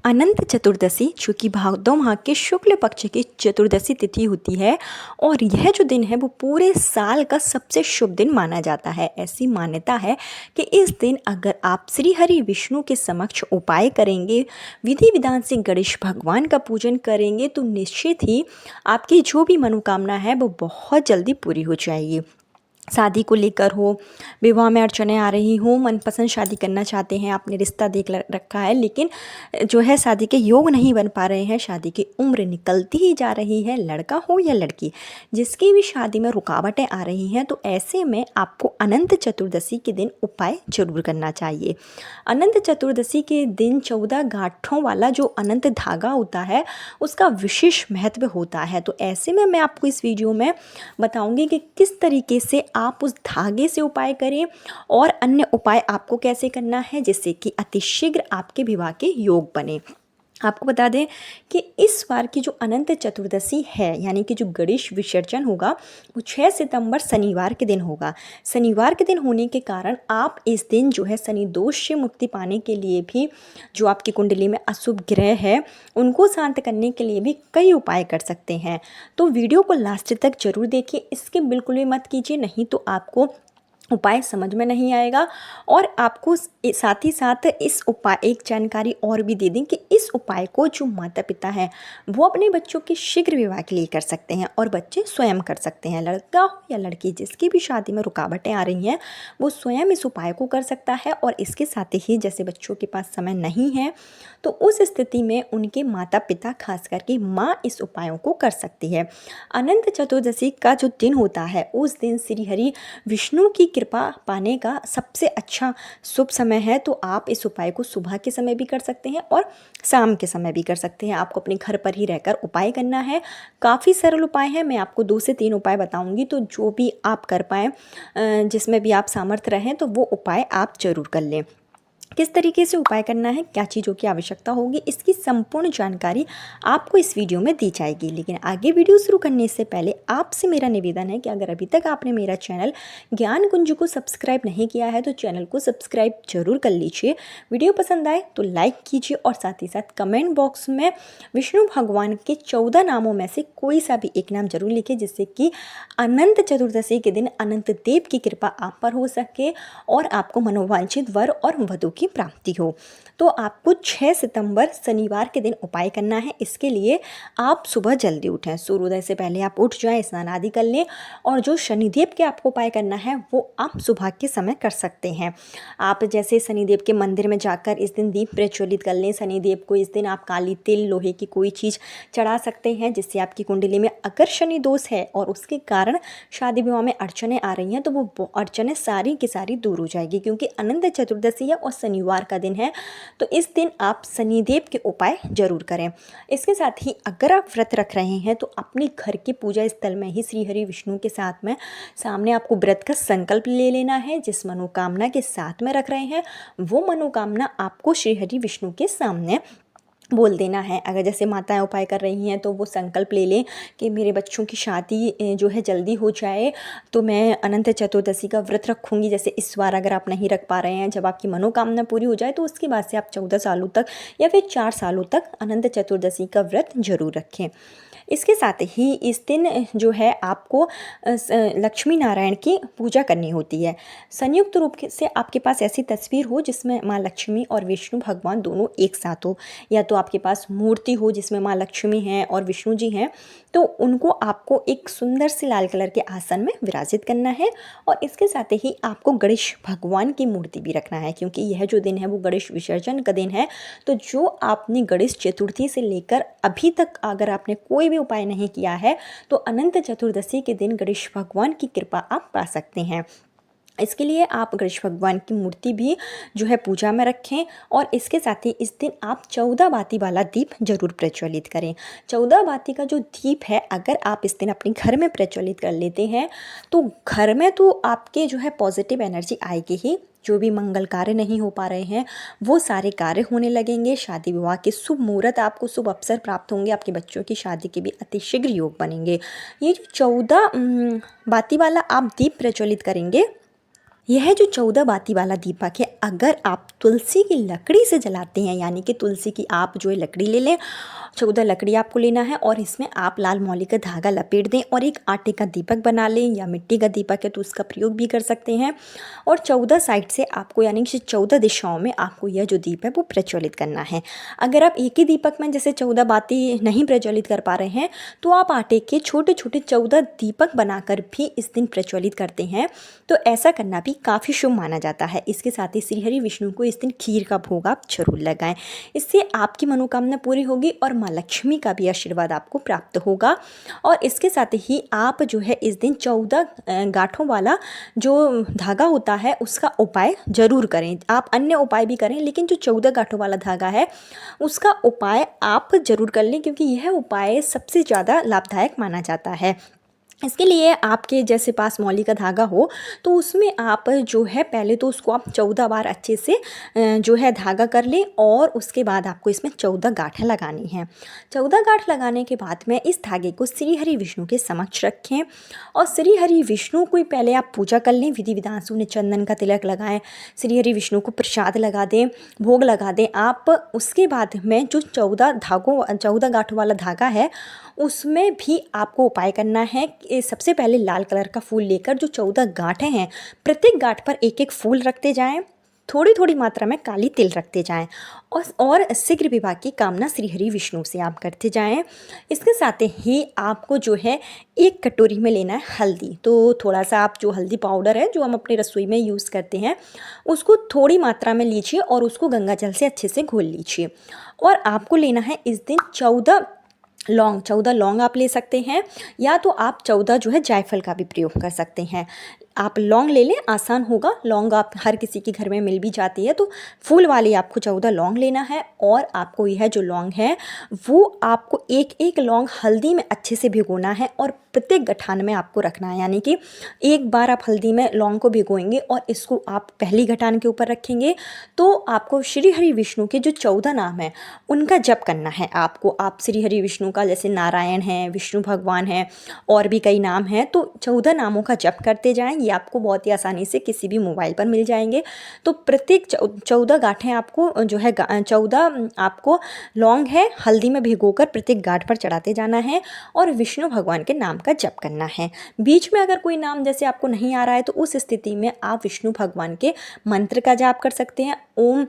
अनंत चतुर्दशी जो कि भादौ माह के शुक्ल पक्ष की चतुर्दशी तिथि होती है और यह जो दिन है वो पूरे साल का सबसे शुभ दिन माना जाता है। ऐसी मान्यता है कि इस दिन अगर आप श्री हरि विष्णु के समक्ष उपाय करेंगे, विधि विधान से गणेश भगवान का पूजन करेंगे तो निश्चित ही आपकी जो भी मनोकामना है वो बहुत जल्दी पूरी हो जाएगी। शादी को लेकर हो, विवाह में अड़चनें आ रही हो, मनपसंद शादी करना चाहते हैं, आपने रिश्ता देख रखा है लेकिन जो है शादी के योग नहीं बन पा रहे हैं, शादी की उम्र निकलती ही जा रही है, लड़का हो या लड़की, जिसकी भी शादी में रुकावटें आ रही हैं, तो ऐसे में आपको अनंत चतुर्दशी के दिन उपाय जरूर करना चाहिए। अनंत चतुर्दशी के दिन 14 गांठों वाला जो अनंत धागा होता है उसका विशेष महत्व होता है। तो ऐसे में मैं आपको इस वीडियो में बताऊंगी कि किस तरीके से आप उस धागे से उपाय करें और अन्य उपाय आपको कैसे करना है जिससे कि अतिशीघ्र आपके विवाह के योग बने। आपको बता दें कि इस बार की जो अनंत चतुर्दशी है यानी कि जो गणेश विसर्जन होगा वो 6 सितंबर शनिवार के दिन होगा। शनिवार के दिन होने के कारण आप इस दिन जो है शनि दोष से मुक्ति पाने के लिए भी, जो आपकी कुंडली में अशुभ ग्रह है उनको शांत करने के लिए भी कई उपाय कर सकते हैं। तो वीडियो को लास्ट तक जरूर देखिए, इसके बिल्कुल भी मत कीजिए, नहीं तो आपको उपाय समझ में नहीं आएगा। और आपको साथ ही साथ इस उपाय एक जानकारी और भी दे दें कि इस उपाय को जो माता पिता हैं वो अपने बच्चों के शीघ्र विवाह के लिए कर सकते हैं और बच्चे स्वयं कर सकते हैं। लड़का हो या लड़की, जिसकी भी शादी में रुकावटें आ रही हैं वो स्वयं इस उपाय को कर सकता है। और इसके साथ ही जैसे बच्चों के पास समय नहीं है तो उस स्थिति में उनके माता पिता, खास करके माँ, इस उपायों को कर सकती है। अनंत चतुर्दशी का जो दिन होता है उस दिन श्री हरि विष्णु की कृपा पाने का सबसे अच्छा शुभ समय है। तो आप इस उपाय को सुबह के समय भी कर सकते हैं और शाम के समय भी कर सकते हैं। आपको अपने घर पर ही रहकर उपाय करना है। काफ़ी सरल उपाय है, मैं आपको 2 से 3 उपाय बताऊंगी, तो जो भी आप कर पाएँ, जिसमें भी आप सामर्थ्य रहें, तो वो उपाय आप जरूर कर लें। किस तरीके से उपाय करना है, क्या चीज़ों की आवश्यकता होगी, इसकी संपूर्ण जानकारी आपको इस वीडियो में दी जाएगी। लेकिन आगे वीडियो शुरू करने से पहले आपसे मेरा निवेदन है कि अगर अभी तक आपने मेरा चैनल ज्ञान कुंज को सब्सक्राइब नहीं किया है तो चैनल को सब्सक्राइब जरूर कर लीजिए। वीडियो पसंद आए तो लाइक कीजिए और साथ ही साथ कमेंट बॉक्स में विष्णु भगवान के 14 नामों में से कोई सा भी एक नाम जरूर लिखिए, जिससे कि अनंत चतुर्दशी के दिन अनंत देव की कृपा आप पर हो सके और आपको मनोवांछित वर और वधु की प्राप्ति हो। तो आपको 6 सितंबर शनिवार के दिन उपाय करना है। इसके लिए आप सुबह जल्दी उठें, सूर्योदय से पहले आप उठ जाएं, स्नान आदि कर लें। और जो शनिदेव के आपको उपाय करना है वो आप सुबह के समय कर सकते हैं। आप जैसे शनिदेव के मंदिर में जाकर इस दिन दीप प्रज्वलित कर लें। शनिदेव को इस दिन आप काली तिल, लोहे की कोई चीज़ चढ़ा सकते हैं, जिससे आपकी कुंडली में अगर शनि दोष है और उसके कारण शादी विवाह में अड़चनें आ रही हैं तो वो अड़चनें सारी की सारी दूर हो जाएगी। क्योंकि अनंत चतुर्दशी है और शनिवार का दिन है, तो इस दिन आप शनिदेव के उपाय जरूर करें। इसके साथ ही अगर आप व्रत रख रहे हैं तो अपने घर के पूजा स्थल में ही श्री हरि विष्णु के साथ में सामने आपको व्रत का संकल्प ले लेना है। जिस मनोकामना के साथ में रख रहे हैं वो मनोकामना आपको श्री हरि विष्णु के सामने बोल देना है। अगर जैसे माताएं उपाय कर रही हैं तो वो संकल्प ले लें कि मेरे बच्चों की शादी जो है जल्दी हो जाए तो मैं अनंत चतुर्दशी का व्रत रखूँगी। जैसे इस बार अगर आप नहीं रख पा रहे हैं, जब आपकी मनोकामना पूरी हो जाए तो उसके बाद से आप 14 सालों तक या फिर 4 सालों तक अनंत चतुर्दशी का व्रत जरूर रखें। इसके साथ ही इस दिन जो है आपको लक्ष्मी नारायण की पूजा करनी होती है। संयुक्त रूप से आपके पास ऐसी तस्वीर हो जिसमें माँ लक्ष्मी और विष्णु भगवान दोनों एक साथ हो, या तो आपके पास मूर्ति हो जिसमें माँ लक्ष्मी हैं और विष्णु जी हैं, तो उनको आपको एक सुंदर से लाल कलर के आसन में विराजित करना है। और इसके साथ ही आपको गणेश भगवान की मूर्ति भी रखना है, क्योंकि यह जो दिन है वो गणेश विसर्जन का दिन है। तो जो आपने गणेश चतुर्थी से लेकर अभी तक अगर आपने कोई भी उपाय नहीं किया है तो अनंत चतुर्दशी के दिन गणेश भगवान की कृपा आप पा सकते हैं। इसके लिए आप गणेश भगवान की मूर्ति भी जो है पूजा में रखें। और इसके साथ ही इस दिन आप 14 बाती वाला दीप जरूर प्रज्वलित करें। 14 बाती का जो दीप है अगर आप इस दिन अपने घर में प्रज्वलित कर लेते हैं तो घर में तो आपके जो है पॉजिटिव एनर्जी आएगी ही। जो भी मंगल कार्य नहीं हो पा रहे हैं वो सारे कार्य होने लगेंगे। शादी विवाह के शुभ मुहूर्त, आपको शुभ अवसर प्राप्त होंगे। आपके बच्चों की शादी के भी अतिशीघ्र योग बनेंगे। ये जो 14 बाती वाला आप दीप प्रज्वलित करेंगे यह जो 14 बाती वाला दीपक है, अगर आप तुलसी की लकड़ी से जलाते हैं, यानी कि तुलसी की आप जो है लकड़ी ले लें, 14 लकड़ी आपको लेना है और इसमें आप लाल मौली का धागा लपेट दें और एक आटे का दीपक बना लें, या मिट्टी का दीपक है तो उसका प्रयोग भी कर सकते हैं। और 14 साइड से आपको, यानी कि 14 दिशाओं में आपको यह जो दीप है वो प्रज्वलित करना है। अगर आप एक ही दीपक में जैसे 14 बाती नहीं प्रज्वलित कर पा रहे हैं, तो आप आटे के छोटे छोटे 14 दीपक बनाकर भी इस दिन प्रज्वलित करते हैं, तो ऐसा करना भी काफ़ी शुभ माना जाता है। इसके साथ ही श्री हरि विष्णु को इस दिन खीर का भोग आप जरूर लगाएं, इससे आपकी मनोकामना पूरी होगी और माँ लक्ष्मी का भी आशीर्वाद आपको प्राप्त होगा। और इसके साथ ही आप जो है इस दिन 14 गांठों वाला जो धागा होता है उसका उपाय जरूर करें। आप अन्य उपाय भी करें, लेकिन जो 14 गांठों वाला धागा है उसका उपाय आप जरूर कर लें, क्योंकि यह उपाय सबसे ज़्यादा लाभदायक माना जाता है। इसके लिए आपके जैसे पास मौली का धागा हो तो उसमें आप जो है पहले तो उसको आप 14 बार अच्छे से जो है धागा कर लें, और उसके बाद आपको इसमें 14 गांठें लगानी हैं। 14 गांठ लगाने के बाद में इस धागे को श्री हरि विष्णु के समक्ष रखें और श्री हरि विष्णु को पहले आप पूजा कर लें, विधि विधान से उन्हें चंदन का तिलक लगाएं, श्री हरि विष्णु को प्रसाद लगा दें, भोग लगा दें आप। उसके बाद में जो 14 गांठों वाला धागा है उसमें भी आपको उपाय करना है कि सबसे पहले लाल कलर का फूल लेकर जो 14 गांठें हैं, प्रत्येक गांठ पर एक एक फूल रखते जाएं, थोड़ी थोड़ी मात्रा में काली तिल रखते जाएं और शीघ्र विवाह की कामना श्री हरि विष्णु से आप करते जाएं। इसके साथ ही आपको जो है एक कटोरी में लेना है हल्दी। तो थोड़ा सा आप जो हल्दी पाउडर है जो हम अपनी रसोई में यूज़ करते हैं उसको थोड़ी मात्रा में लीजिए और उसको गंगा जल से अच्छे से घोल लीजिए। और आपको लेना है इस दिन 14 लौंग आप ले सकते हैं, या तो आप 14 जो है जायफल का भी प्रयोग कर सकते हैं। आप लौंग ले लें, आसान होगा, लौंग आप हर किसी के घर में मिल भी जाती है, तो फूल वाली आपको 14 लौंग लेना है। और आपको यह जो लौंग है वो आपको एक एक लौंग हल्दी में अच्छे से भिगोना है और प्रत्येक गठान में आपको रखना है, यानी कि एक बार आप हल्दी में लौंग को भिगोएंगे और इसको आप पहली गठान के ऊपर रखेंगे, तो आपको श्री हरि विष्णु के जो 14 नाम है उनका जप करना है आपको। आप श्री हरि विष्णु का जैसे नारायण है, विष्णु भगवान है, और भी कई नाम हैं, तो 14 नामों का जप करते जाएं। ये आपको बहुत ही आसानी से किसी भी मोबाइल पर मिल जाएंगे। तो प्रत्येक 14 गांठें आपको जो है 14 आपको लौंग है हल्दी में भिगोकर प्रत्येक गांठ पर चढ़ाते जाना है और विष्णु भगवान के नाम का जप करना है। बीच में अगर कोई नाम जैसे आपको नहीं आ रहा है तो उस स्थिति में आप विष्णु भगवान के मंत्र का जाप कर सकते हैं। ओम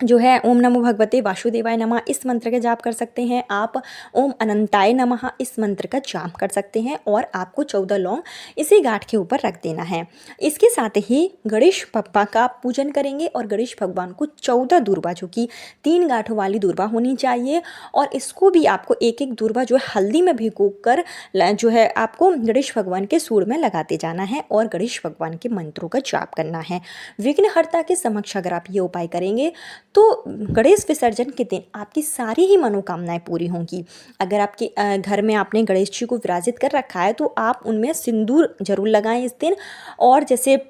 जो है ओम नमो भगवते वासुदेवाय नमः, इस मंत्र का जाप कर सकते हैं आप। ओम अनंताय नमः, इस मंत्र का जाप कर सकते हैं। और आपको 14 लौंग इसी गांठ के ऊपर रख देना है। इसके साथ ही गणेश बप्पा का आप पूजन करेंगे और गणेश भगवान को 14 दूर्वा, जो कि 3 गांठों वाली दूर्वा होनी चाहिए, और इसको भी आपको एक एक दूर्वा जो है हल्दी में भिगो कर जो है आपको गणेश भगवान के सूंड में लगाते जाना है और गणेश भगवान के मंत्रों का जाप करना है। विघ्नहर्ता के समक्ष अगर आप ये उपाय करेंगे तो गणेश विसर्जन के दिन आपकी सारी ही मनोकामनाएं पूरी होंगी। अगर आपके घर में आपने गणेश जी को विराजित कर रखा है तो आप उनमें सिंदूर जरूर लगाएं इस दिन, और जैसे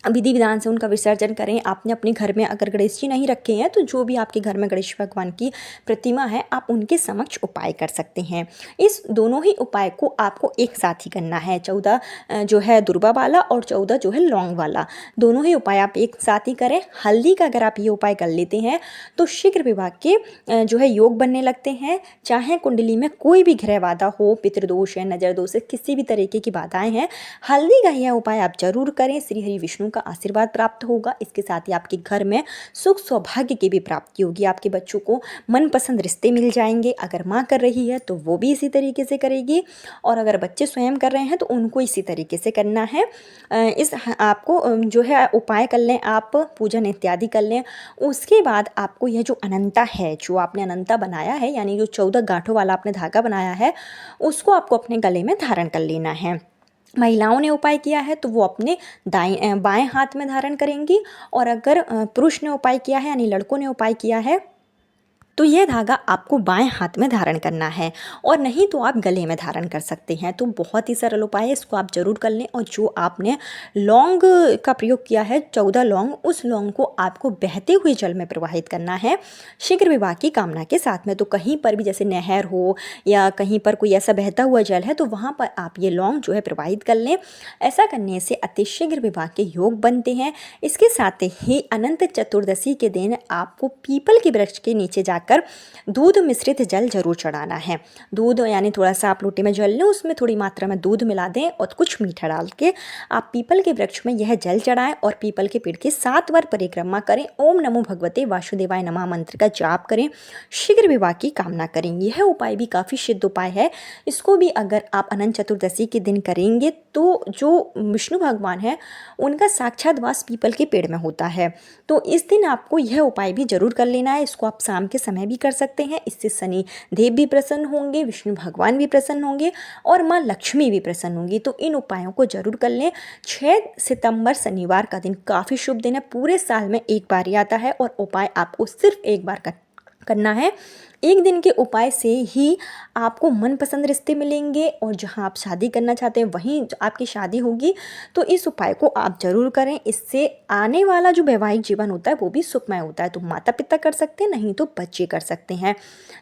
विधि विधान से उनका विसर्जन करें। आपने अपने घर में अगर गणेश जी नहीं रखे हैं तो जो भी आपके घर में गणेश भगवान की प्रतिमा है आप उनके समक्ष उपाय कर सकते हैं। इस दोनों ही उपाय को आपको एक साथ ही करना है, 14 जो है दुर्वा वाला और 14 जो है लौंग वाला, दोनों ही उपाय आप एक साथ ही करें। हल्दी का अगर आप ये उपाय कर लेते हैं तो शीघ्र विवाह के जो है योग बनने लगते हैं। चाहे कुंडली में कोई भी ग्रह बाधा हो, पितृदोष है, नजर दोष है, किसी भी तरीके की बाधाएं हैं, हल्दी का यह उपाय आप जरूर करें। श्री हरि विष्णु का आशीर्वाद प्राप्त होगा। इसके साथ ही आपके घर में सुख सौभाग्य की भी प्राप्ति होगी। आपके बच्चों को मनपसंद रिश्ते मिल जाएंगे। अगर माँ कर रही है तो वो भी इसी तरीके से करेगी, और अगर बच्चे स्वयं कर रहे हैं तो उनको इसी तरीके से करना है। इस आपको जो है उपाय कर लें, आप पूजन इत्यादि कर लें। उसके बाद आपको यह जो अनंता है, जो आपने अनंता बनाया है, यानी जो 14 गांठों वाला आपने धागा बनाया है, उसको आपको अपने गले में धारण कर लेना है। महिलाओं ने उपाय किया है तो वो अपने बाएं हाथ में धारण करेंगी, और अगर पुरुष ने उपाय किया है यानी लड़कों ने उपाय किया है तो यह धागा आपको बाएं हाथ में धारण करना है और नहीं तो आप गले में धारण कर सकते हैं। तो बहुत ही सरल उपाय है, इसको आप ज़रूर कर लें। और जो आपने लौंग का प्रयोग किया है 14 लौंग, उस लौंग को आपको बहते हुए जल में प्रवाहित करना है शीघ्र विवाह की कामना के साथ में। तो कहीं पर भी जैसे नहर हो या कहीं पर कोई ऐसा बहता हुआ जल है तो वहाँ पर आप ये लौंग जो है प्रवाहित कर लें। ऐसा करने से अतिशीघ्र विवाह के योग बनते हैं। इसके साथ ही अनंत चतुर्दशी के दिन आपको पीपल के वृक्ष के नीचे जाकर दूध मिश्रित जल जरूर चढ़ाना है। दूध यानी थोड़ा सा आप लोटे में जल लें, उसमें थोड़ी मात्रा में दूध मिला दें और कुछ मीठा डाल के आप पीपल के वृक्ष में यह जल चढ़ाएं और पीपल के पेड़ की 7 बार परिक्रमा करें। ओम नमो भगवते वासुदेवाय नमः मंत्र का जाप करें, शीघ्र विवाह की कामना करें। यह उपाय भी काफ़ी सिद्ध उपाय है। इसको भी अगर आप अनंत चतुर्दशी के दिन करेंगे तो जो विष्णु भगवान है उनका साक्षात वास पीपल के पेड़ में होता है। तो इस दिन आपको यह उपाय भी जरूर कर लेना है। इसको आप शाम के समय भी कर सकते हैं। इससे शनि देव भी प्रसन्न होंगे, विष्णु भगवान भी प्रसन्न होंगे और माँ लक्ष्मी भी प्रसन्न होंगी। तो इन उपायों को जरूर कर लें। 6 सितंबर शनिवार का दिन काफ़ी शुभ दिन है। पूरे साल में एक बार ही आता है और उपाय आपको सिर्फ एक बार करना है। एक दिन के उपाय से ही आपको मनपसंद रिश्ते मिलेंगे और जहां आप शादी करना चाहते हैं वहीं आपकी शादी होगी। तो इस उपाय को आप ज़रूर करें। इससे आने वाला जो वैवाहिक जीवन होता है वो भी सुखमय होता है। तो माता पिता कर सकते हैं, नहीं तो बच्चे कर सकते हैं,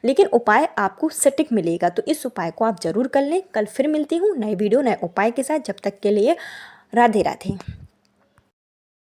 लेकिन उपाय आपको सटीक मिलेगा। तो इस उपाय को आप ज़रूर कर लें। कल फिर मिलती हूँ नए वीडियो नए उपाय के साथ। जब तक के लिए राधे राधे।